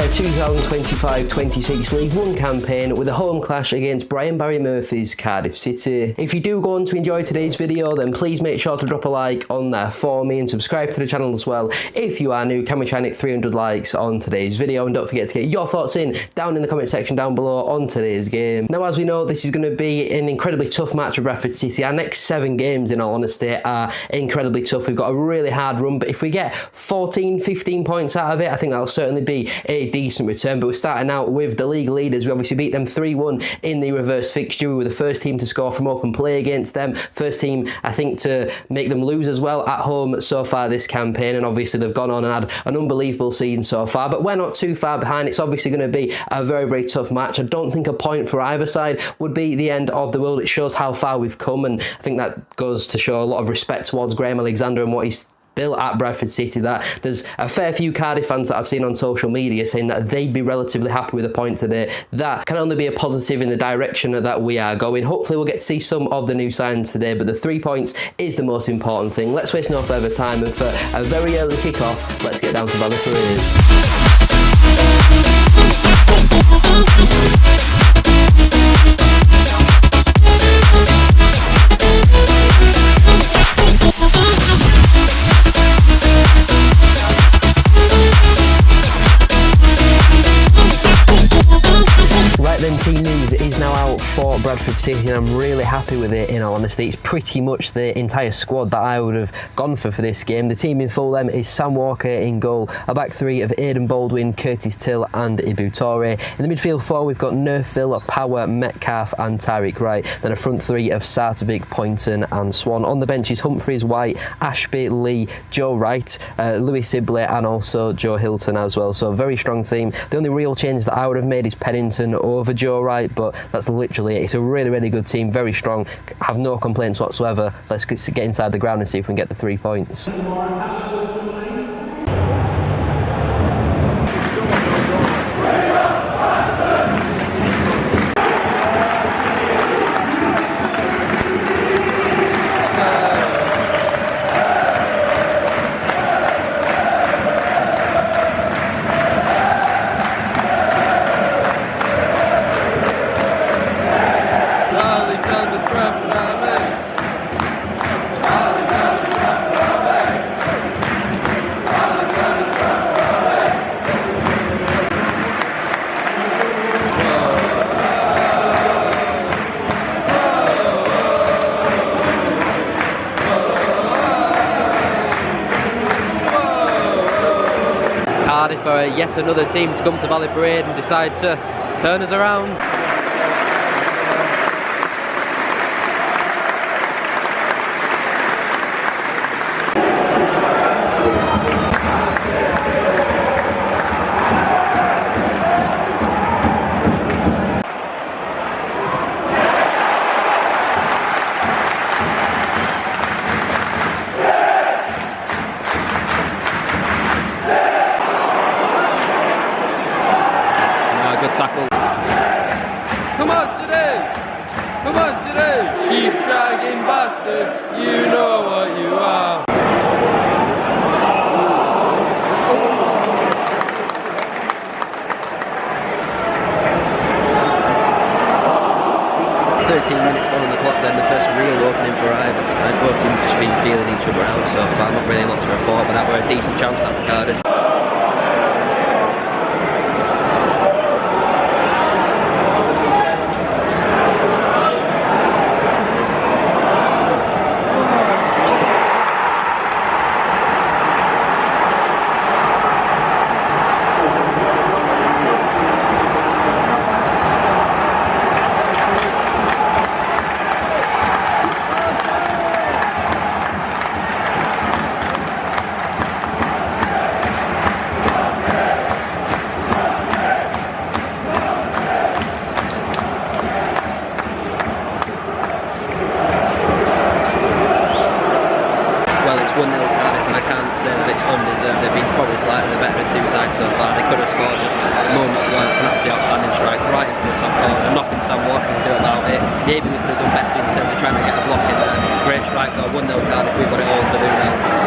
our 2025-26 League One campaign with a home clash against Brian Barry Murphy's Cardiff City. If you do go on to enjoy today's video, then please make sure to drop a like on there for me and subscribe to the channel as well. If you are new, can we try and hit 300 likes on today's video? And don't forget to get your thoughts in down in the comment section down below on today's game. Now, as we know, this is going to be an incredibly tough match for Bradford City. Our next 7 games, in all honesty, are incredibly tough. We've got a really hard run, but if we get 14, 15 points out of it, I think that'll certainly be a decent return. But we're starting out with the league leaders. We obviously beat them 3-1 in the reverse fixture. We were the first team to score from open play against them. First team, I think, to make them lose as well at home so far this campaign. And obviously they've gone on and had an unbelievable season so far. But we're not too far behind. It's obviously going to be a very, very tough match. I don't think a point for either side would be the end of the world. It shows how far we've come. And I think that goes to show a lot of respect towards Graham Alexander and what he's built at Bradford City. That there's a fair few Cardiff fans that I've seen on social media saying that they'd be relatively happy with a point today. That can only be a positive in the direction that we are going. Hopefully we'll get to see some of the new signings today, but the 3 points is the most important thing. Let's waste no further time, and for a very early kick-off, let's get down to Valley Parade. Team news is now out for Bradford City, and I'm really happy with it, in all honesty. It's pretty much the entire squad that I would have gone for this game. The team in full then is Sam Walker in goal, a back three of Aidan Baldwin, Curtis Till and Ibu Toure. In the midfield four, we've got Nerfil, Power, Metcalf and Tariq Wright. Then a front three of Sartovic, Poynton and Swan. On the bench is Humphreys, White, Ashby, Lee, Joe Wright, Louis Sibley and also Joe Hilton as well. So a very strong team. The only real change that I would have made is Pennington over Joe Wright, but that's literally it. It's a really, really good team, very strong, have no complaints whatsoever. Let's get inside the ground and see if we can get the 3 points. Cardiff are yet another team to come to Valley Parade and decide to turn us around. Good tackle. Come on today! Come on today! Sheep shagging bastards, you know what you are. Minutes gone on the clock, then the first real opening for either side. Both teams just been feeling each other out so far, not really a lot to report, but that were a decent chance that for Cardiff. so far. They could have scored just moments ago. It's an absolutely outstanding strike right into the top corner. Nothing Sam Walker can do about it. Maybe we could have done better in terms of trying to get a block in there. Great strike though, 1-0 Cardiff. We've got it all to do now.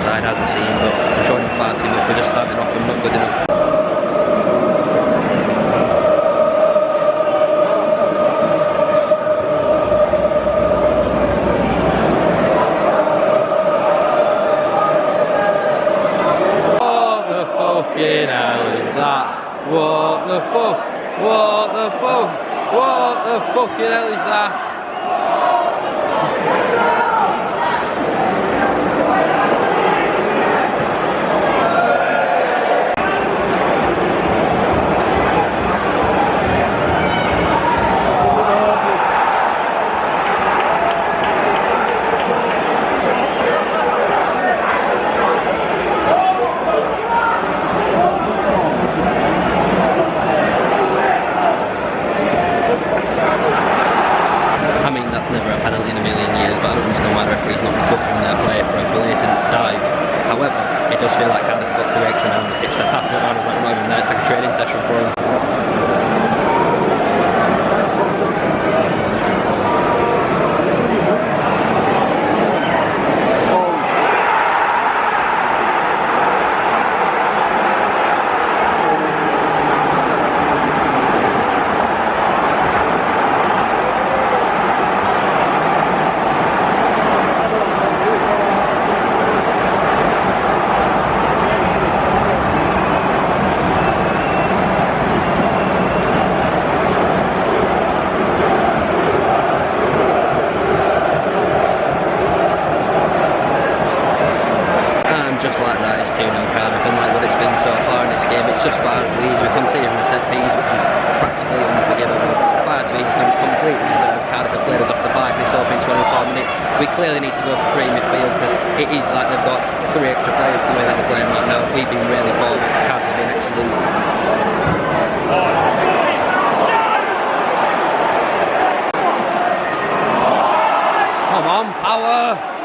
side, as we've seen, but we're showing them far too much. We're just starting off and not good enough. Fucking hell is that? What the fuck? What the fuck? What the fucking hell is that? I mean, that's never a penalty in a million years, but I don't understand why the referee's not touching their player for a blatant dive. However, it does feel like Cardiff got 3 extra men on the pitch. They're passing it around as like not even there. It's like a training session for them. Just like that, it's 2-0 Cardiff, and like what it's been so far in this game, it's just far too easy. We're conceding a set piece, which is practically unforgivable. Far too easy, and completely deserved. Cardiff have played us off the back this opening 24 minutes. We clearly need to go for 3 midfield, because it is like they've got 3 extra players the way that they're playing right now. We've been really poor, but Cardiff have been excellent. Come on, power!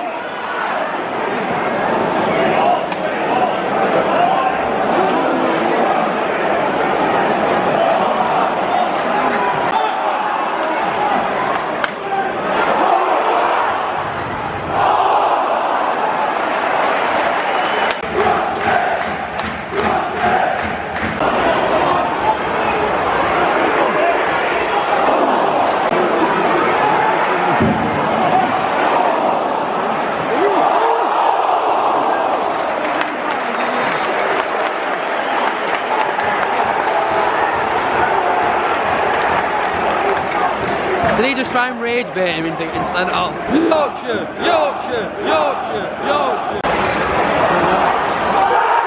Did he just try and rage bait him into getting sent off? Yorkshire! Yorkshire! Yorkshire! Yorkshire!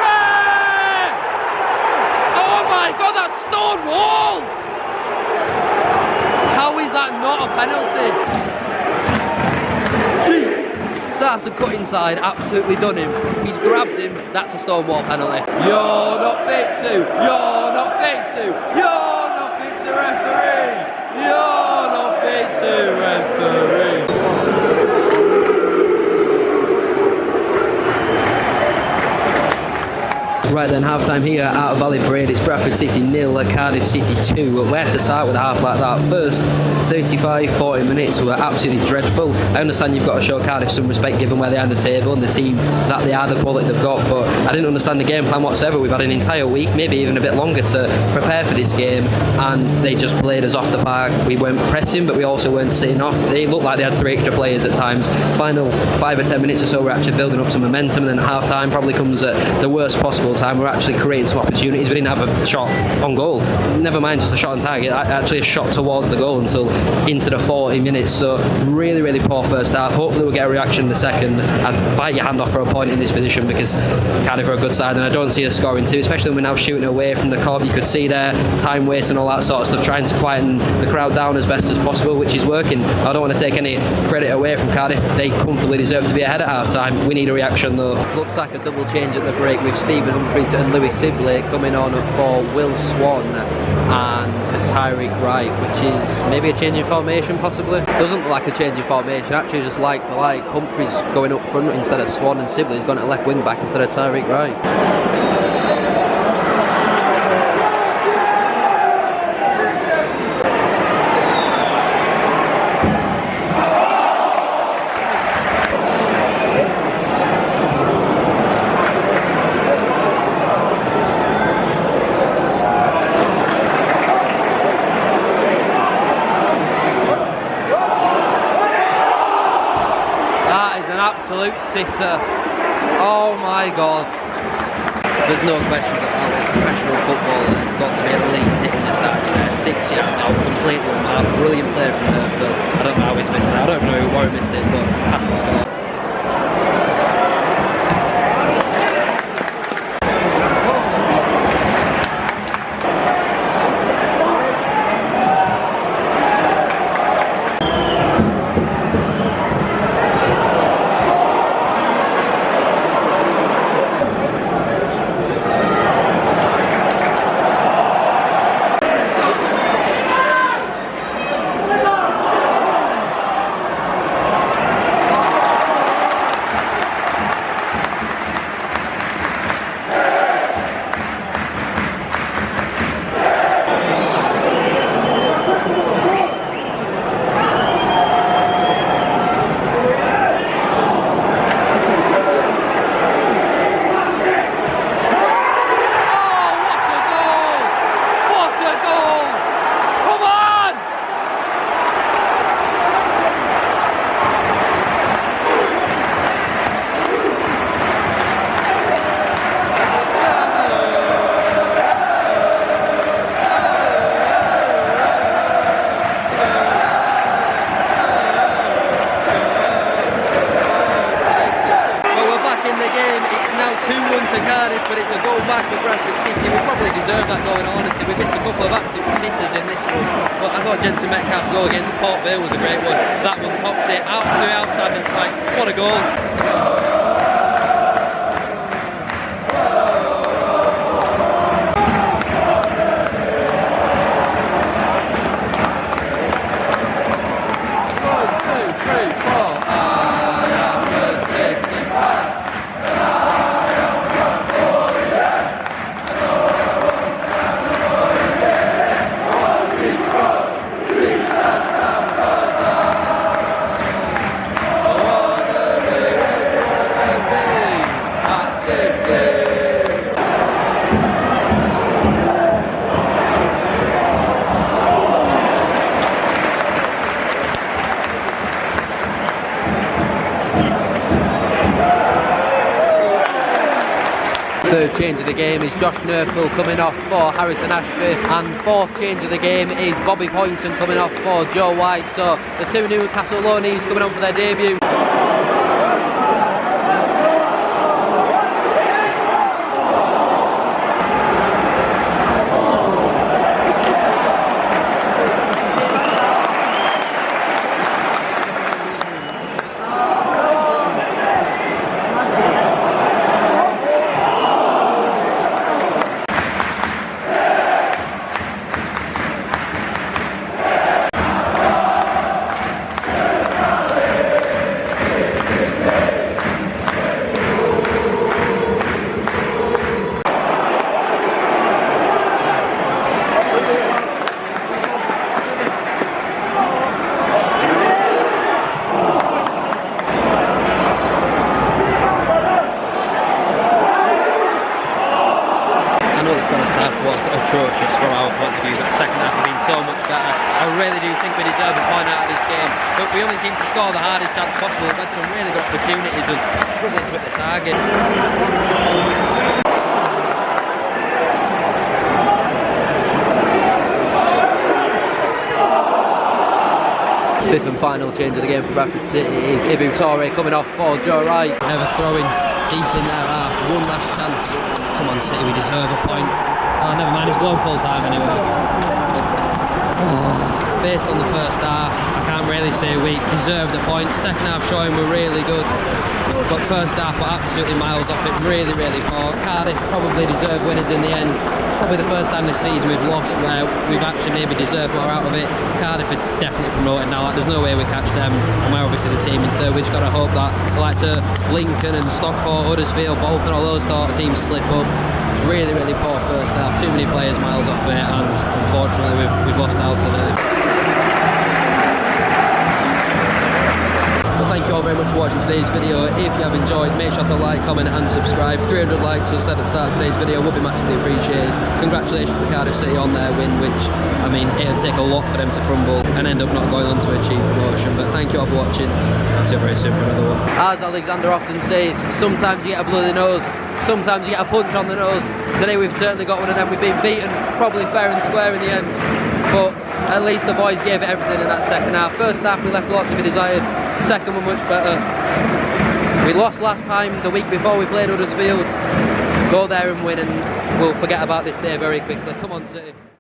Ray! Oh my god, that's stone wall! How is that not a penalty? Sasa cut inside, absolutely done him. He's grabbed him, that's a stone wall penalty. You're not fit to! You're not fit to! You're not fit to referee! You're not fit to referee! Right then, half-time here at Valley Parade. It's Bradford City 0 at Cardiff City 2. Where to start with a half like that? First 35-40 minutes were absolutely dreadful. I understand you've got to show Cardiff some respect given where they are in the table and the team that they are, the quality they've got, but I didn't understand the game plan whatsoever. We've had an entire week, maybe even a bit longer, to prepare for this game, and they just played us off the park. We weren't pressing, but we also weren't sitting off. They looked like they had 3 extra players at times. Final 5 or 10 minutes or so, we're actually building up some momentum, and then half-time probably comes at the worst possible time. We're actually creating some opportunities. We didn't have a shot on goal, never mind just a shot on target, actually a shot towards the goal until into the 40 minutes. So really poor first half. Hopefully we'll get a reaction in the second and bite your hand off for a point in this position, because Cardiff are a good side and I don't see us scoring 2, especially when we're now shooting away from the corner. You could see there time waste and all that sort of stuff, trying to quieten the crowd down as best as possible, which is working. I don't want to take any credit away from Cardiff. They comfortably deserve to be ahead at half time. We need a reaction though. Looks like a double change at the break with Stephen Humphries and Lewis Sibley coming on for Will Swan and Tyreek Wright, which is maybe a change in formation possibly. Doesn't look like a change in formation, actually just like for like. Humphries going up front instead of Swan, and Sibley's gone to left wing back instead of Tyreek Wright. absolute sitter. Oh my God. There's no question about it. Professional footballer has got to be at least hitting the target there. 6 yards out, completely unmarked. Brilliant play from Nerful. I don't know how he's missed it. I don't know who Warren missed it, but has to score. To Cardiff, but it's a goal back for Bradford City. We probably deserve that goal in honesty. We missed a couple of absolute sitters in this one, but I thought Jensen Metcalf's goal against Port Vale was a great one. That one tops it. Absolutely outstanding strike. What a goal. 3rd change of the game is Josh Nerful coming off for Harrison Ashby, and 4th change of the game is Bobby Poynton coming off for Joe White. So the 2 Newcastle loanees coming on for their debut. Atrocious from our point of view. That second half has been so much better. I really do think we deserve a point out of this game, but we only seem to score the hardest chance possible. We've had some really good opportunities and struggling to hit the target. 5th and final change of the game for Bradford City is Ibu Toure coming off for Joe Wright. Never throwing deep in their half. One last chance. Come on City, we deserve a point. Oh, never mind, it's blown full time anyway. Based on the first half, I can't really say we deserved a point. Second half showing were really good, but first half were absolutely miles off it. Really, really poor. Cardiff probably deserved winners in the end. It's probably the first time this season we've lost where we've actually maybe deserved more out of it. Cardiff are definitely promoted now. Like, there's no way we catch them, and we're obviously the team in 3rd. We've just got to hope that the likes of Lincoln and Stockport, Huddersfield, Bolton, all those sort of teams slip up. Really, really poor first half. Too many players miles off it, and unfortunately we've lost out today. Well, thank you all very much for watching today's video. If you have enjoyed, make sure to like, comment and subscribe. 300 likes, as I said at the start of today's video, would be massively appreciated. Congratulations to Cardiff City on their win, which, I mean, it'll take a lot for them to crumble and end up not going on to a cheap promotion. But thank you all for watching. I'll see you very soon for another one. As Alexander often says, sometimes you get a bloody nose, sometimes you get a punch on the nose. Today we've certainly got one of them. We've been beaten probably fair and square in the end, but at least the boys gave it everything in that second half. First half we left a lot to be desired, second one much better. We lost last time, the week before we played Huddersfield. Go there and win and we'll forget about this day very quickly. Come on City.